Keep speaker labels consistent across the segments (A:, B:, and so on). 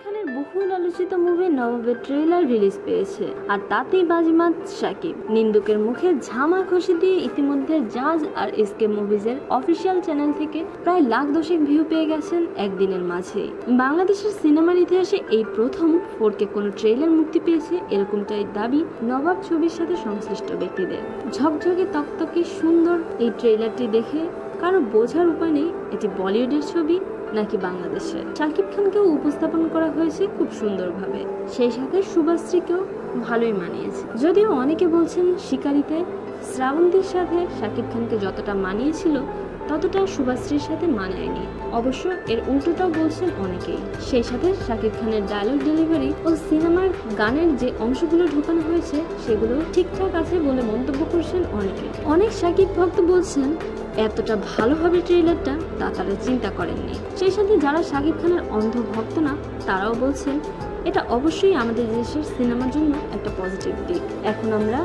A: খানের বহুল আলোচিত মুভি নবাবের ট্রেলার রিলিজ পেয়েছে, আর তাতেই বাজিমাত শাকিব। নিন্দুকের মুখে ঝামা ঘষে দিয়ে ইতিমধ্যে জাজ আর এসকে মুভিজের অফিসিয়াল চ্যানেল থেকে প্রায় লাখ দশেক ভিউ পেয়ে গেছেন একদিনের মাঝেই। বাংলাদেশের সিনেমার ইতিহাসে এই প্রথম 4K কোনো ট্রেলার মুক্তি পেয়েছে, এরকমটাই দাবি নবাব ছবির সাথে সংশ্লিষ্ট ব্যক্তিদের। ঝকঝকে তকতকে সুন্দর এই ট্রেলারটি দেখে কারো বোঝার উপায় নেই এটি বলিউডের ছবি নাকি বাংলাদেশের। শাকিব খানকেও উপস্থাপন করা হয়েছে খুব সুন্দরভাবে, সেই সাথে শুভাশ্রীকেও ভালোই মানিয়েছে। যদিও অনেকে বলছেন শিকারিতে শ্রাবন্তীর সাথে শাকিব খানকে যতটা মানিয়েছিল ততটা শুভাশ্রীর সাথে মানায়নি। অবশ্য এর উল্টোটাও বলছেন অনেকেই। সেই সাথে শাকিব খানের ডায়লগ ডেলিভারি ও সিনেমার গানের যে অংশগুলো ঢোকানো হয়েছে সেগুলো ঠিকঠাক আছে বলে মন্তব্য করছেন অনেকে। অনেক শাকিব ভক্ত বলছেন এতটা ভালো হবে ট্রেলারটা তা তারা চিন্তা করেননি। সেই সাথে যারা শাকিব খানের অন্ধ ভক্ত না তারাও বলছেন এটা অবশ্যই আমাদের দেশের সিনেমার জন্য একটা পজিটিভ দিক। এখন আমরা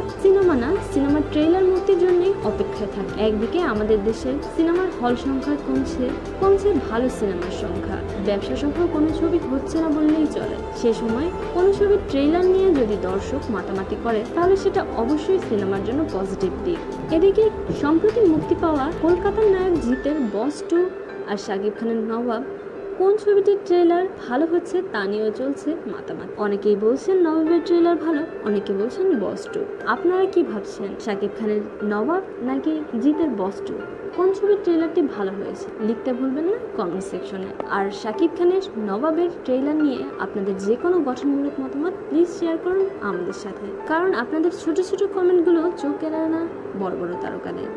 A: সিনেমার ট্রেলার মুক্তির জন্যই অপেক্ষায় থাকি। একদিকে আমাদের দেশের সিনেমার হল সংখ্যা কমছে ভালো সিনেমার সংখ্যা, ব্যবসা সফল কোনো ছবি হচ্ছে না বললেই চলে। সে সময় কোনো ছবির ট্রেলার নিয়ে যদি দর্শক মাতামাতি করে তাহলে সেটা অবশ্যই সিনেমার জন্য পজিটিভ দিক। এদিকে সম্প্রতি মুক্তি পাওয়া কলকাতার নায়ক জিতের বস 2 আর শাকিব খানের নবাব কোন ছবিটির ট্রেলার ভালো হচ্ছে তা নিয়েও চলছে মাতামাতি। অনেকেই বলছেন নবাবের ট্রেলার ভালো, অনেকে বলছেন বস 2। আপনারা কি ভাবছেন, শাকিব খানের নবাব নাকি জিতের বস 2? কোন ছবির ট্রেলারটি ভালো হয়েছে লিখতে ভুলবেন না কমেন্ট সেকশনে। আর শাকিব খানের নবাবের ট্রেলার নিয়ে আপনাদের যে কোনো গঠনমূলক মতামত প্লিজ শেয়ার করুন আমাদের সাথে, কারণ আপনাদের ছোট ছোট কমেন্টগুলো চোখ কেড়ে না বড় বড় তারকাদের।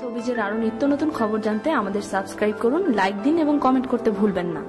B: শোবিজের আরো নিত্য নতুন খবর জানতে আমাদের সাবস্ক্রাইব করুন, লাইক দিন এবং কমেন্ট করতে ভুলবেন না।